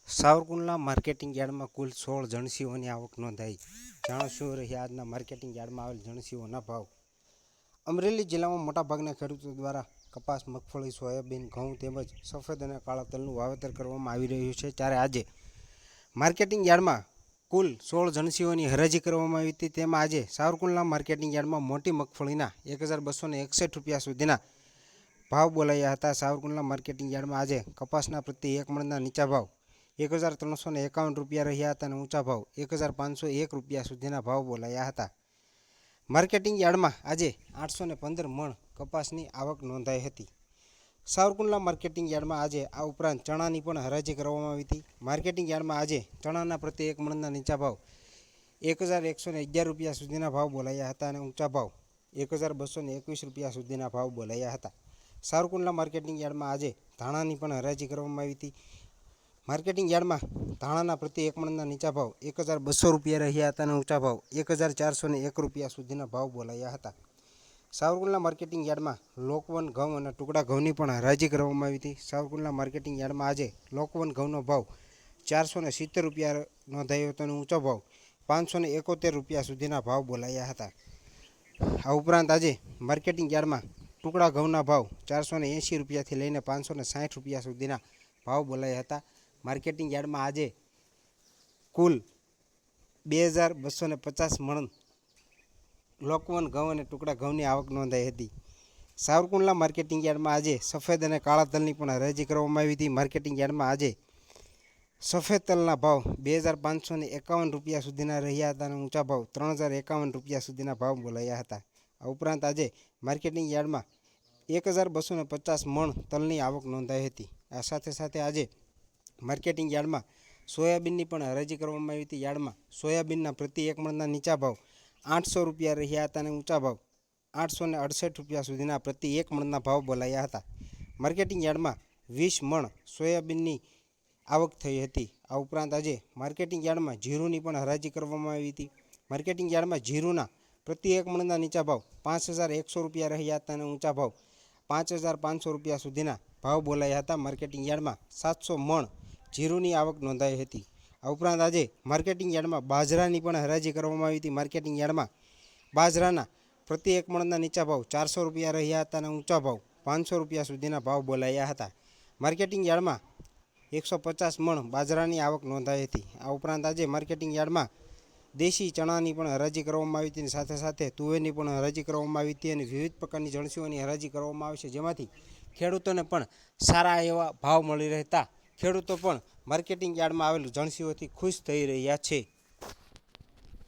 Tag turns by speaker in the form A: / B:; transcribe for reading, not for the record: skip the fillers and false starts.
A: Savarkundla marketing યાર્ડમાં કુલ 16 જણસીઓની આવક નોંધાઈ. જાણો શું રહ્યા આજના માર્કેટિંગ યાર્ડમાં આવેલ જણસીઓના ભાવ. અમરેલી જિલ્લામાં મોટાભાગના ખેડૂતો દ્વારા કપાસ, મગફળી, સોયાબીન, ઘઉં તેમજ સફેદ અને કાળા તલનું વાવેતર કરવામાં આવી રહ્યું છે. ત્યારે આજે માર્કેટિંગ યાર્ડમાં કુલ 16 જણસીઓની હરાજી કરવામાં આવી હતી. તેમાં આજે સાવરકુંડલા માર્કેટિંગ યાર્ડમાં મોટી મગફળીના 1261 રૂપિયા સુધીના ભાવ બોલાયા હતા. સાવરકુંડલા માર્કેટિંગ યાર્ડમાં આજે કપાસના પ્રતિ એક મણના નીચા ભાવ 1351 રૂપિયા રહ્યા હતા અને ઊંચા ભાવ 1501 રૂપિયા સુધીના ભાવ બોલાયા હતા. માર્કેટિંગ યાર્ડમાં આજે 815 મણ કપાસની આવક નોંધાઈ હતી. સાવરકુંડલા માર્કેટિંગ યાર્ડમાં આજે આ ઉપરાંત ચણાની પણ હરાજી કરવામાં આવી હતી. માર્કેટિંગ યાર્ડમાં આજે ચણાના પ્રતિ એક મણના નીચા ભાવ 1111 રૂપિયા સુધીના ભાવ બોલાયા હતા અને ઊંચા ભાવ 1221 રૂપિયા સુધીના ભાવ બોલાયા હતા. સાવરકુંડલા માર્કેટિંગ યાર્ડમાં આજે ધાણાની પણ હરાજી કરવામાં આવી હતી. માર્કેટિંગ યાર્ડમાં ધાણાના પ્રતિ એક મણના નીચા ભાવ 1200 રૂપિયા રહ્યા હતા અને ઊંચા ભાવ 1401 રૂપિયા સુધીના ભાવ બોલાયા હતા. સાવરકુંડલા માર્કેટિંગ યાર્ડમાં લોકવન ઘઉં અને ટુકડા ઘઉંની પણ હરાજી કરવામાં આવી હતી. સાવરકુંડલા માર્કેટિંગ યાર્ડમાં આજે લોકવન ઘઉંનો ભાવ 470 રૂપિયા નોંધાયો હતો અને ઊંચો ભાવ 571 રૂપિયા સુધીના ભાવ બોલાયા હતા. આ ઉપરાંત આજે માર્કેટિંગ યાર્ડમાં ટુકડા ઘઉંના ભાવ 480 રૂપિયાથી લઈને 560 રૂપિયા સુધીના ભાવ બોલાયા હતા. માર્કેટિંગ યાર્ડમાં આજે કુલ 2250 મણ લોકવન ઘઉં અને ટુકડા ઘઉંની આવક નોંધાઈ હતી. સાવરકુંડલા માર્કેટિંગ યાર્ડમાં આજે સફેદ અને કાળા તલની પણ હરાજી કરવામાં આવી હતી. માર્કેટિંગ યાર્ડમાં આજે સફેદ તલના ભાવ 2551 રૂપિયા સુધીના રહ્યા હતા અને ઊંચા ભાવ 3051 રૂપિયા સુધીના ભાવ બોલાયા હતા. આ ઉપરાંત આજે માર્કેટિંગ યાર્ડમાં 1250 મણ તલની આવક નોંધાઈ હતી. આ સાથે સાથે આજે માર્કેટિંગ યાર્ડમાં સોયાબીનની પણ હરાજી કરવામાં આવી હતી. યાર્ડમાં સોયાબીનના પ્રતિ એક મણના નીચા ભાવ 800 રૂપિયા રહ્યા હતા અને ઊંચા ભાવ 868 રૂપિયા સુધીના પ્રતિ એક મણના ભાવ બોલાયા હતા. માર્કેટિંગ યાર્ડમાં 20 મણ સોયાબીનની આવક થઈ હતી. આ ઉપરાંત આજે માર્કેટિંગ યાર્ડમાં જીરુની પણ હરાજી કરવામાં આવી હતી. માર્કેટિંગ યાર્ડમાં જીરુના પ્રતિ એક મણના નીચા ભાવ 5100 રૂપિયા રહ્યા હતા અને ઊંચા ભાવ 5500 રૂપિયા સુધીના ભાવ બોલાયા હતા. માર્કેટિંગ યાર્ડમાં 700 મણ જીરુની આવક નોંધાઈ હતી. આ ઉપરાંત આજે માર્કેટિંગ યાર્ડમાં બાજરાની પણ હરાજી કરવામાં આવી હતી. માર્કેટિંગ યાર્ડમાં બાજરાના પ્રતિ એક મણના નીચા ભાવ 400 રૂપિયા રહ્યા હતા અને ઊંચા ભાવ 500 રૂપિયા સુધીના ભાવ બોલાયા હતા. માર્કેટિંગ યાર્ડમાં 150 મણ બાજરાની આવક નોંધાઈ હતી. આ ઉપરાંત આજે માર્કેટિંગ યાર્ડમાં દેશી ચણાની પણ હરાજી કરવામાં આવી હતી અને સાથે સાથે તુવેરની પણ હરાજી કરવામાં આવી હતી અને વિવિધ પ્રકારની જણસીઓની હરાજી કરવામાં આવી છે, જેમાંથી ખેડૂતોને પણ સારા એવા ભાવ મળી રહેતા ખેડૂતો પણ માર્કેટિંગ યાર્ડમાં આવેલું જણસીઓથી ખુશ થઈ રહ્યા છે.